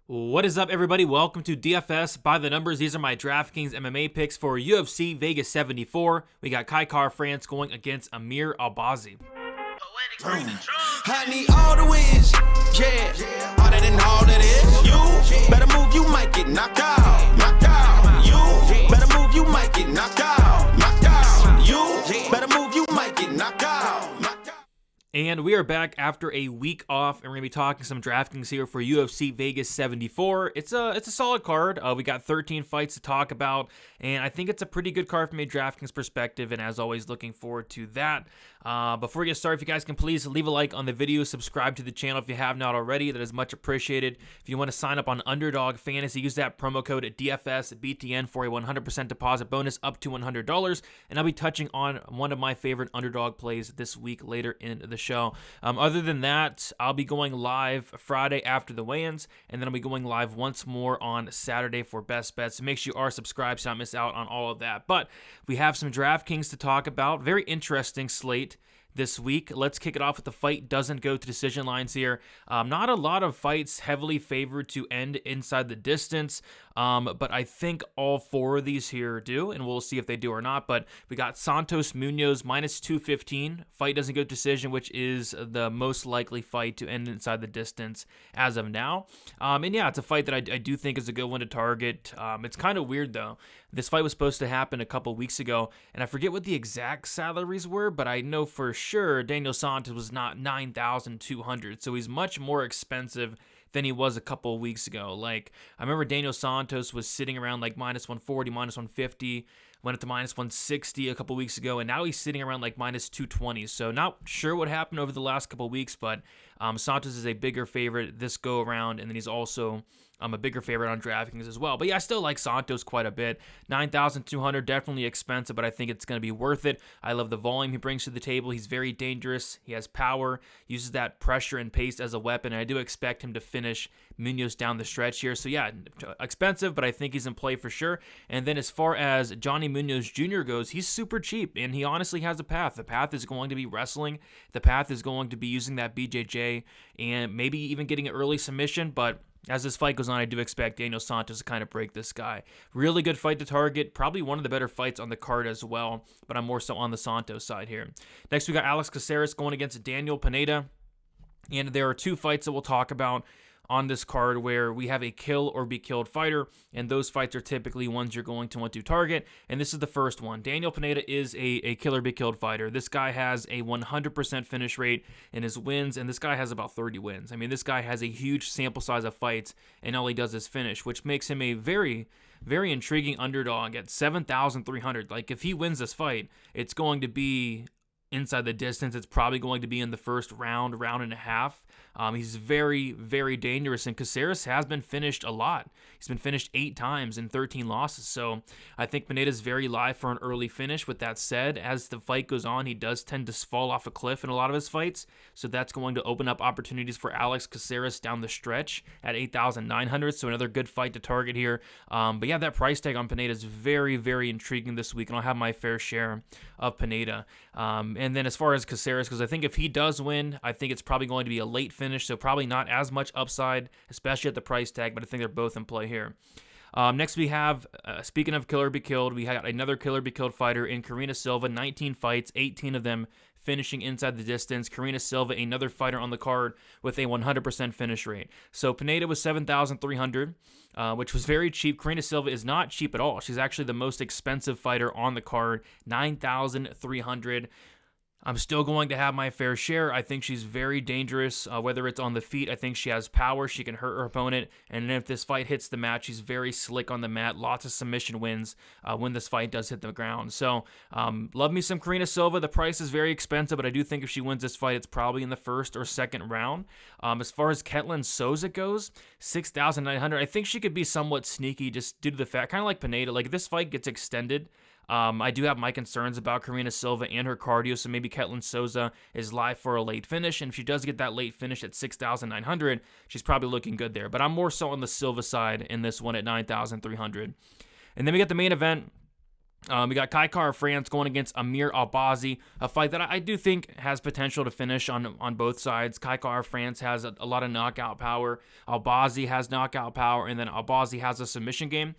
What is up, everybody? Welcome to DFS by the numbers. These are my Draftkings MMA picks for UFC Vegas 74. We got Kai France going against Amir Albazi. I need all the wins, yeah. Harder than all that is. You better move, you might get knocked out. Knocked out. You better move, you might get knocked out. Knocked out. You better move, you might get knocked out. Knocked out. And we are back after a week off, and we're going to be talking some DraftKings here for UFC Vegas 74. It's a solid card. We got 13 fights to talk about, and I think it's a pretty good card from a DraftKings perspective, and as always, looking forward to that. Before we get started, if you guys can please leave a like on the video, subscribe to the channel if you have not already. That is much appreciated. If you want to sign up on Underdog Fantasy, use that promo code DFSBTN for a 100% deposit bonus up to $100, and I'll be touching on one of my favorite Underdog plays this week later in the show. Other than that, I'll be going live Friday after the weigh-ins, and then I'll be going live once more on Saturday for best bets. So make sure you are subscribed so you don't miss out on all of that. But we have some DraftKings to talk about. Very interesting slate this week. Let's kick it off with the fight doesn't go to decision lines here. Not a lot of fights heavily favored to end inside the distance, but I think all four of these here do, and we'll see if they do or not. But we got Santos Munoz minus 215. Fight doesn't go to decision, which is the most likely fight to end inside the distance as of now. And yeah, it's a fight that I do think is a good one to target. It's kind of weird though. This fight was supposed to happen a couple weeks ago, and I forget what the exact salaries were, but I know for sure Daniel Santos was not 9,200, so he's much more expensive than he was a couple of weeks ago. Like, I remember Daniel Santos was sitting around like minus 140, minus 150, went up to minus 160 a couple weeks ago, and now he's sitting around like minus 220. So not sure what happened over the last couple of weeks, but Santos is a bigger favorite this go around, and then he's also a bigger favorite on DraftKings as well. But yeah, I still like Santos quite a bit. 9,200, definitely expensive, but I think it's going to be worth it. I love the volume he brings to the table. He's very dangerous. He has power, uses that pressure and pace as a weapon, and I do expect him to finish Munoz down the stretch here. So yeah, expensive, but I think he's in play for sure. And then as far as Johnny Munoz Jr. goes, he's super cheap, and he honestly has a path. The path is going to be wrestling. The path is going to be using that BJJ and maybe even getting an early submission, but as this fight goes on, I do expect Daniel Santos to kind of break this guy. Really good fight to target. Probably one of the better fights on the card as well, but I'm more so on the Santos side here. Next, we got Alex Caceres going against Daniel Pineda, and there are two fights that we'll talk about on this card where we have a kill or be killed fighter, and those fights are typically ones you're going to want to target, and this is the first one. Daniel Pineda is a kill or be killed fighter. This guy has a 100% finish rate in his wins, and this guy has about 30 wins. I mean, this guy has a huge sample size of fights, and all he does is finish, which makes him a very, very intriguing underdog at 7,300. Like, if he wins this fight, it's going to be inside the distance. It's probably going to be in the first round and a half. He's very, very dangerous, and Caceres has been finished a lot. He's been finished 8 times in 13 losses, so I think Pineda's very live for an early finish. With that said, as the fight goes on, he does tend to fall off a cliff in a lot of his fights, so that's going to open up opportunities for Alex Caceres down the stretch at 8,900, so another good fight to target here. But yeah, that price tag on Pineda is very, very intriguing this week, and I'll have my fair share of Pineda. And then as far as Caceres, because I think if he does win, I think it's probably going to be a late finish, so probably not as much upside, especially at the price tag, but I think they're both in play here. Next we have, speaking of killer be killed, we had another killer be killed fighter in Karina Silva, 19 fights, 18 of them finishing inside the distance. Karina Silva, another fighter on the card with a 100% finish rate. So Pineda was 7,300, which was very cheap. Karina Silva is not cheap at all. She's actually the most expensive fighter on the card, 9,300. I'm still going to have my fair share. I think she's very dangerous, whether it's on the feet. I think she has power. She can hurt her opponent. And if this fight hits the mat, she's very slick on the mat. Lots of submission wins when this fight does hit the ground. So love me some Karina Silva. The price is very expensive, but I do think if she wins this fight, it's probably in the first or second round. As far as Ketlin Souza goes, 6,900. I think she could be somewhat sneaky just due to the fact, kind of like Pineda, like if this fight gets extended, I do have my concerns about Karina Silva and her cardio, so maybe Ketlin Souza is live for a late finish, and if she does get that late finish at 6,900, she's probably looking good there. But I'm more so on the Silva side in this one at 9,300. And then we get the main event. We got Kai Kara-France going against Amir Albazi, a fight that I do think has potential to finish on both sides. Kai Kara-France has a lot of knockout power. Albazi has knockout power, and then Albazi has a submission game.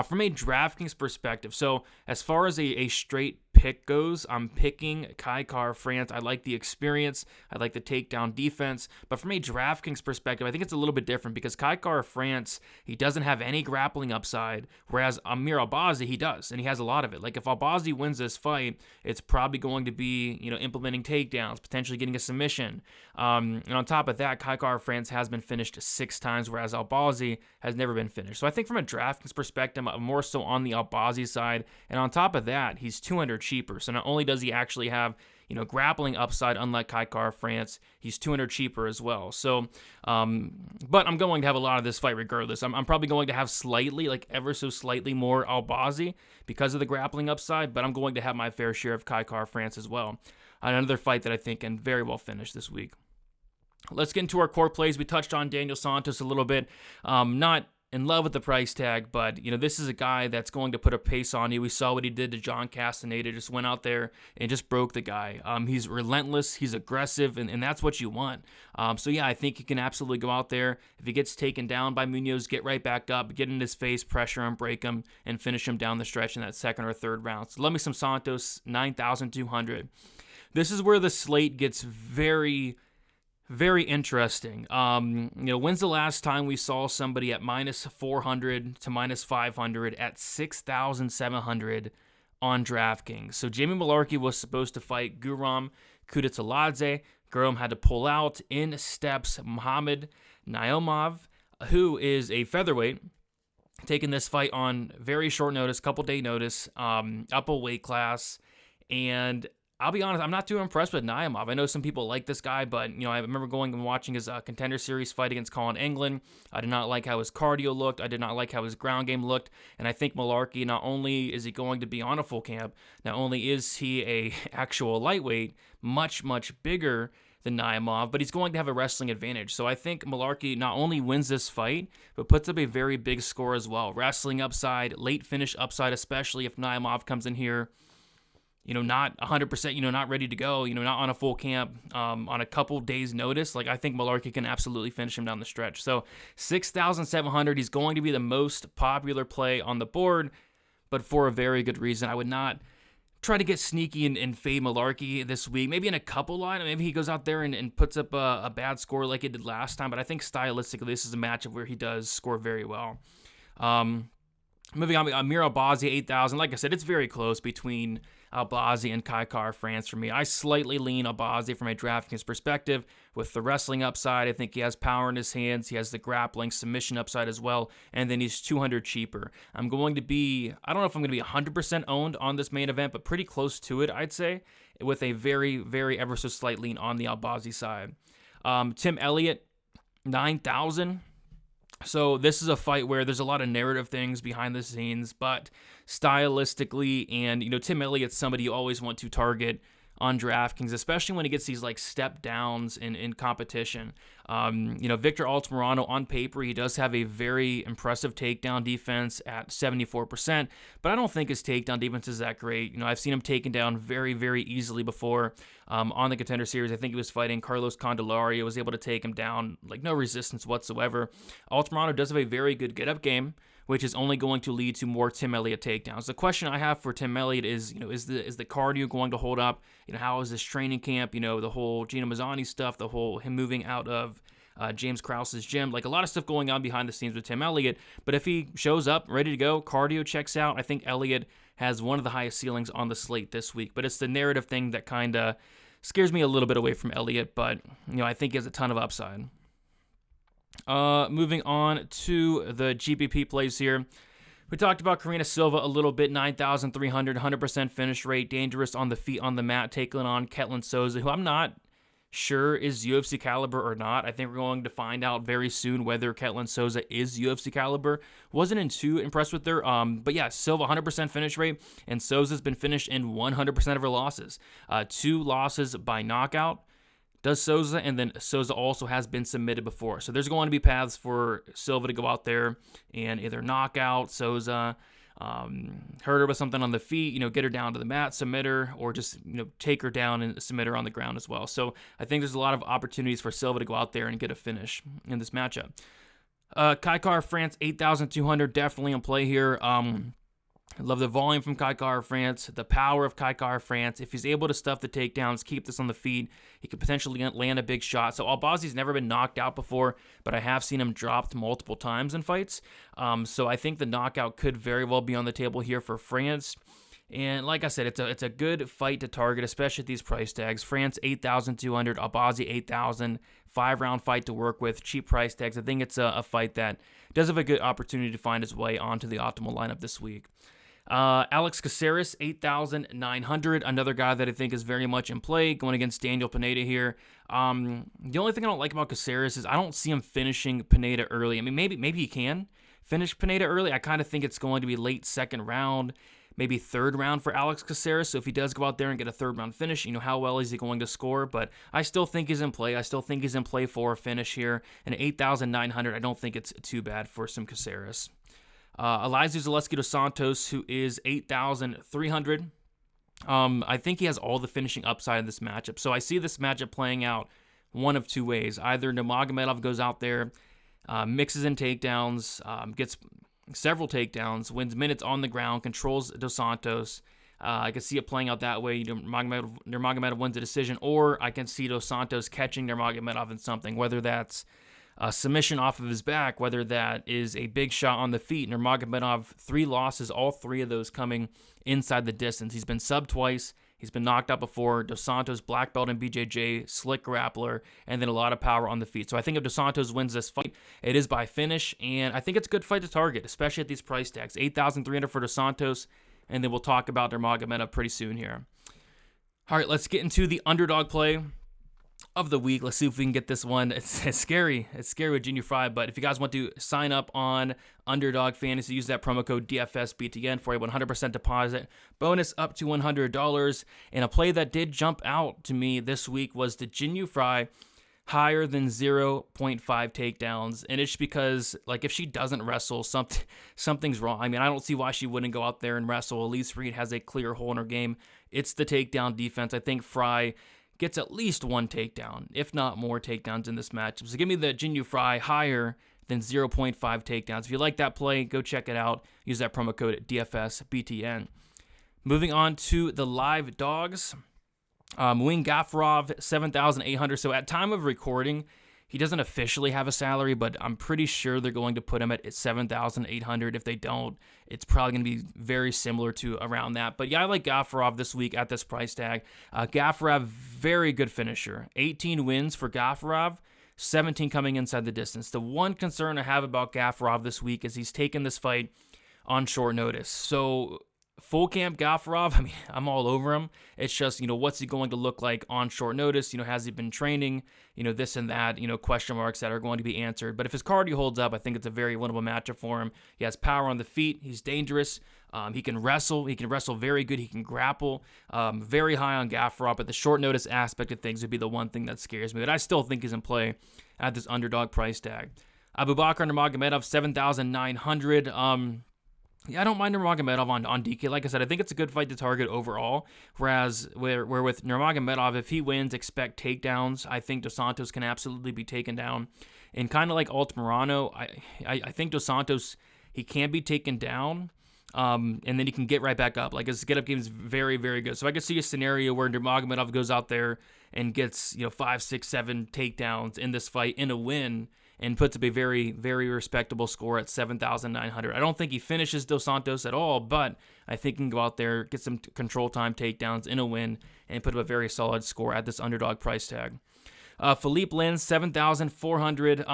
From a DraftKings perspective, so as far as a straight pick goes, I'm picking Kai Kara-France. I like the experience. I like the takedown defense. But from a DraftKings perspective, I think it's a little bit different because Kai Kara-France, he doesn't have any grappling upside, whereas Amir Albazi, he does, and he has a lot of it. Like if Albazi wins this fight, it's probably going to be, implementing takedowns, potentially getting a submission. And on top of that, Kai Kara-France has been finished 6 times, whereas Albazi has never been finished. So I think from a DraftKings perspective, I'm more so on the Albazi side. And on top of that, he's 200 cheaper. So not only does he actually have grappling upside, unlike Kai Kara-France, he's 200 cheaper as well. So, but I'm going to have a lot of this fight regardless. I'm probably going to have slightly, like ever so slightly more Albazi because of the grappling upside, but I'm going to have my fair share of Kai Kara-France as well. Another fight that I think can very well finish this week. Let's get into our core plays. We touched on Daniel Santos a little bit. Not in love with the price tag, but this is a guy that's going to put a pace on you. We saw what he did to John Castaneda, just went out there and just broke the guy. He's relentless, he's aggressive, and that's what you want. So yeah, I think he can absolutely go out there. If he gets taken down by Munoz, get right back up, get in his face, pressure him, break him, and finish him down the stretch in that second or third round. So love me some Santos, 9,200. This is where the slate gets very, very interesting. When's the last time we saw somebody at minus 400 to minus 500 at 6,700 on DraftKings? So Jamie Mullarkey was supposed to fight Guram Kudetsaladze. Guram had to pull out. In steps Muhammad Naimov, who is a featherweight, taking this fight on very short notice, couple day notice, up a weight class. And I'll be honest, I'm not too impressed with Naimov. I know some people like this guy, but I remember going and watching his Contender Series fight against Colin England. I did not like how his cardio looked. I did not like how his ground game looked. And I think Mullarkey, not only is he going to be on a full camp, not only is he a actual lightweight, much, much bigger than Naimov, but he's going to have a wrestling advantage. So I think Mullarkey not only wins this fight, but puts up a very big score as well. Wrestling upside, late finish upside, especially if Naimov comes in here not 100%, not ready to go, not on a full camp, on a couple days notice. Like I think Mullarkey can absolutely finish him down the stretch. So 6,700, he's going to be the most popular play on the board, but for a very good reason. I would not try to get sneaky and fade Mullarkey this week. Maybe in a couple line, maybe he goes out there and puts up a bad score like he did last time, but I think stylistically this is a matchup where he does score very well. Moving on, Amir Albazi, 8,000. Like I said, it's very close between Albazi and Kai Kara-France for me. I slightly lean Albazi from a DraftKings perspective. With the wrestling upside, I think he has power in his hands. He has the grappling submission upside as well, and then he's 200 cheaper. I'm going to be, I don't know if I'm going to be 100% owned on this main event, but pretty close to it, I'd say, with a very, very ever so slight lean on the Albazi side. Tim Elliott, 9,000. So this is a fight where there's a lot of narrative things behind the scenes, but stylistically, and Tim Elliott's somebody you always want to target on DraftKings, especially when he gets these like step downs in competition. Victor Altamirano, on paper, he does have a very impressive takedown defense at 74%, but I don't think his takedown defense is that great. I've seen him taken down very, very easily before on the Contender Series. I think he was fighting Carlos Candelaria, was able to take him down, like no resistance whatsoever. Altamirano does have a very good get-up game, which is only going to lead to more Tim Elliott takedowns. The question I have for Tim Elliott is, is the cardio going to hold up? How is this training camp? The whole Gino Mazzani stuff, the whole him moving out of James Krause's gym, like a lot of stuff going on behind the scenes with Tim Elliott. But if he shows up ready to go, cardio checks out, I think Elliott has one of the highest ceilings on the slate this week. But it's the narrative thing that kind of scares me a little bit away from Elliott. But I think he has a ton of upside. Moving on to the GBP plays here. We talked about Karina Silva a little bit, 9,300, 100% finish rate, dangerous on the feet, on the mat, taking on Ketlin Souza, who I'm not sure is UFC caliber or not. I think we're going to find out very soon whether Ketlin Souza is UFC caliber. Wasn't too impressed with her. But yeah, Silva 100% finish rate, and Souza's been finished in 100% of her losses. 2 losses by knockout does Souza, and then Souza also has been submitted before. So there's going to be paths for Silva to go out there and either knock out Souza, hurt her with something on the feet, get her down to the mat, submit her, or just, take her down and submit her on the ground as well. So I think there's a lot of opportunities for Silva to go out there and get a finish in this matchup. Kai Kara-France, 8,200, definitely in play here. I love the volume from Kai Kara-France, the power of Kai Kara-France. If he's able to stuff the takedowns, keep this on the feet, he could potentially land a big shot. So Albazi's never been knocked out before, but I have seen him dropped multiple times in fights. So I think the knockout could very well be on the table here for France. And like I said, it's a good fight to target, especially at these price tags. France, 8,200, Albazi, 8,000. 5-round fight to work with, cheap price tags. I think it's a fight that does have a good opportunity to find its way onto the optimal lineup this week. Alex Caceres, 8,900, another guy that I think is very much in play, going against Daniel Pineda here. The only thing I don't like about Caceres is I don't see him finishing Pineda early. I mean, maybe he can finish Pineda early. I kind of think it's going to be late second round, maybe third round for Alex Caceres. So if he does go out there and get a third round finish, how well is he going to score? But I still think he's in play. I still think he's in play for a finish here. And 8,900, I don't think it's too bad for some Caceres. Elizeu Zaleski dos Santos, who is 8,300. I think he has all the finishing upside in this matchup. So I see this matchup playing out one of two ways. Either Nurmagomedov goes out there, mixes in takedowns, gets several takedowns, wins minutes on the ground, controls Dos Santos. I can see it playing out that way. Nurmagomedov wins a decision, or I can see Dos Santos catching Nurmagomedov in something, whether that's a submission off of his back, whether that is a big shot on the feet. Nurmagomedov, 3 losses, all 3 of those coming inside the distance. He's been subbed twice. He's been knocked out before. Dos Santos, black belt in BJJ, slick grappler, and then a lot of power on the feet. So I think if Dos Santos wins this fight, it is by finish, and I think it's a good fight to target, especially at these price tags. 8,300 for Dos Santos, and then we'll talk about Nurmagomedov pretty soon here. All right, let's get into the underdog play of the week. Let's see if we can get this one. It's scary. It's scary with Junior Fry, but if you guys want to sign up on Underdog Fantasy, use that promo code DFSBTN for a 100% deposit bonus up to $100. And a play that did jump out to me this week was the Junior Fry higher than 0.5 takedowns. And it's because, if she doesn't wrestle, something's wrong. I mean, I don't see why she wouldn't go out there and wrestle. Elise Reed has a clear hole in her game. It's the takedown defense. I think Fry gets at least 1 takedown, if not more takedowns in this matchup. So give me the Jin Yu Fry higher than 0.5 takedowns. If you like that play, go check it out. Use that promo code DFSBTN. Moving on to the live dogs. Muin Gafurov, 7,800. So at time of recording, he doesn't officially have a salary, but I'm pretty sure they're going to put him at 7,800. If they don't, it's probably going to be very similar to around that. But yeah, I like Gafurov this week at this price tag. Gafurov, very good finisher. 18 wins for Gafurov, 17 coming inside the distance. The one concern I have about Gafurov this week is he's taken this fight on short notice. So full camp Gafurov, I mean, I'm all over him. It's just, what's he going to look like on short notice? Has he been training? This and that, question marks that are going to be answered. But if his cardio holds up, I think it's a very winnable matchup for him. He has power on the feet. He's dangerous. He can wrestle. He can wrestle very good. He can grapple. Very high on Gafurov, but the short notice aspect of things would be the one thing that scares me. But I still think he's in play at this underdog price tag. Abubakar Nurmagomedov, 7,900. Yeah, I don't mind Nurmagomedov on DK. Like I said, I think it's a good fight to target overall. Whereas where with Nurmagomedov, if he wins, expect takedowns. I think Dos Santos can absolutely be taken down. And kind of like Altamirano, I think Dos Santos, he can be taken down, and then he can get right back up. Like his get-up game is very, very good. So I could see a scenario where Nurmagomedov goes out there and gets 5, 6, 7 takedowns in this fight in a win, and puts up a very, very respectable score at 7,900. I don't think he finishes Dos Santos at all, but I think he can go out there, get some control time takedowns in a win, and put up a very solid score at this underdog price tag. Philippe Lins, 7,400.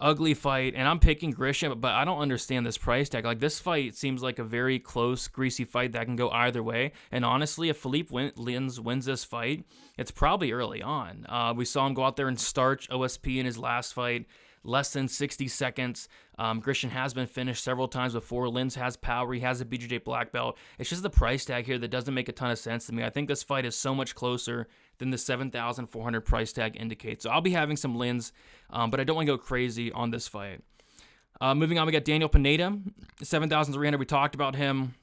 Ugly fight, and I'm picking Grisham, but I don't understand this price tag. Like, this fight seems like a very close, greasy fight that can go either way, and honestly, if Philippe Lins wins this fight, it's probably early on. We saw him go out there and starch OSP in his last fight, less than 60 seconds. Grisham has been finished several times before. Lins has power. He has a BJJ black belt. It's just the price tag here that doesn't make a ton of sense to me. I think this fight is so much closer than the 7,400 price tag indicates. So I'll be having some Lins, but I don't want to go crazy on this fight. Moving on, we got Daniel Pineda, 7,300. We talked about him.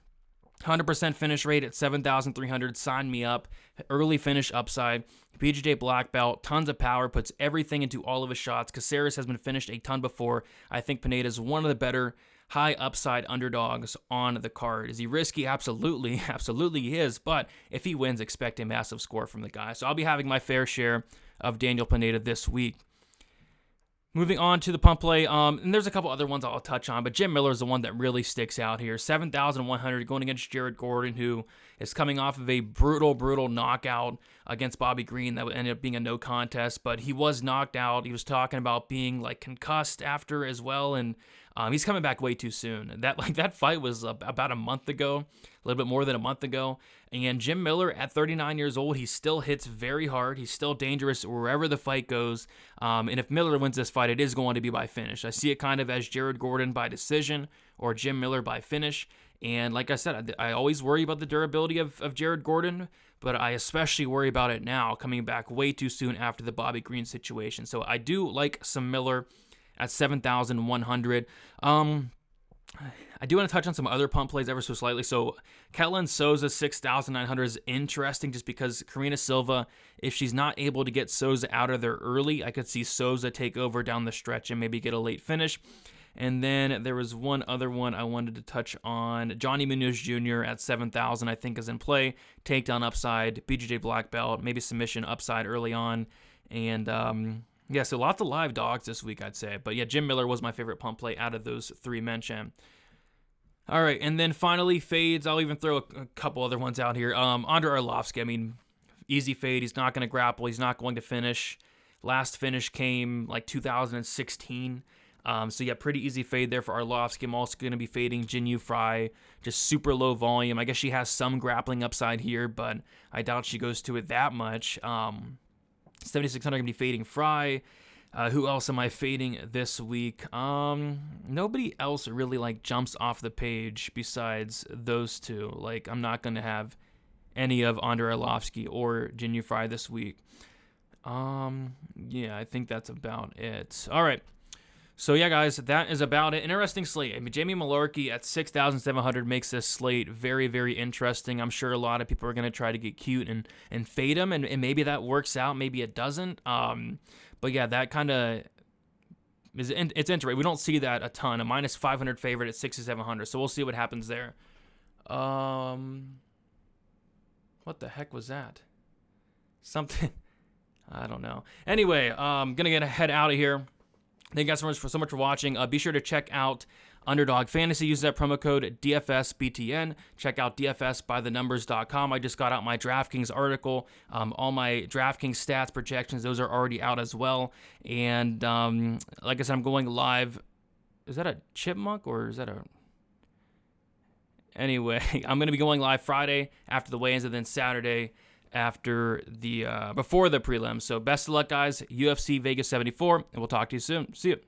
100% finish rate at 7,300. Sign me up. Early finish upside. BJJ black belt. Tons of power. Puts everything into all of his shots. Caceres has been finished a ton before. I think Pineda is one of the better high upside underdogs on the card. Is he risky? Absolutely. Absolutely he is. But if he wins, expect a massive score from the guy. So I'll be having my fair share of Daniel Pineda this week. Moving on to the pump play, and there's a couple other ones I'll touch on, but Jim Miller is the one that really sticks out here. 7,100 going against Jared Gordon, who is coming off of a brutal knockout against Bobby Green that ended up being a no contest, but he was knocked out. He was talking about being like concussed after as well, and he's coming back way too soon. That fight was about a month ago, a little bit more than a month ago. And Jim Miller, at 39 years old, he still hits very hard. He's still dangerous wherever the fight goes. And if Miller wins this fight, it is going to be by finish. I see it kind of as Jared Gordon by decision or Jim Miller by finish. And like I said, I always worry about the durability of Jared Gordon, but I especially worry about it now, coming back way too soon after the Bobby Green situation. So I do like some Miller at 7,100. I do want to touch on some other pump plays ever so slightly. So Ketlen Souza 6,900 is interesting just because Karina Silva, if she's not able to get Souza out of there early, I could see Souza take over down the stretch and maybe get a late finish. And then there was one other one I wanted to touch on. Johnny Munoz Jr. at 7,000 I think is in play. Takedown upside, BJJ black belt, maybe submission upside early on. And yeah, so lots of live dogs this week, I'd say. But yeah, Jim Miller was my favorite pump play out of those three mentioned. All right, and then finally, fades. I'll even throw a couple other ones out here. Andrei Arlovski, I mean, easy fade. He's not going to grapple. He's not going to finish. Last finish came like 2016. So yeah, pretty easy fade there for Arlovski. I'm also going to be fading Jinyu Fry, just super low volume. I guess she has some grappling upside here, but I doubt she goes to it that much. 7,600 going to be fading Fry. Who else am I fading this week? Nobody else really like jumps off the page besides those two. Like, I'm not going to have any of Andrei Arlovski or Jinyu Fry this week. Yeah, I think that's about it. All right. So yeah, guys, that is about it. Interesting slate. I mean, Jamie Malarkey at 6,700 makes this slate very, very interesting. I'm sure a lot of people are going to try to get cute and fade him, and maybe that works out. Maybe it doesn't. But yeah, that kind of it's interesting. We don't see that a ton. A minus 500 favorite at 6,700. So we'll see what happens there. What the heck was that? Something. I don't know. Anyway, gonna head out of here. Thank you guys so much for watching. Be sure to check out Underdog Fantasy. Use that promo code DFSBTN. Check out DFSbythenumbers.com. I just got out my Draftkings article. All my Draftkings stats, projections, those are already out as well. And like I said, I'm going live. Is that a chipmunk or is that a... Anyway, I'm going to be going live Friday after the weigh-ins and then Saturday after the before the prelims. So best of luck, guys. UFC Vegas 74, and we'll talk to you soon. See you.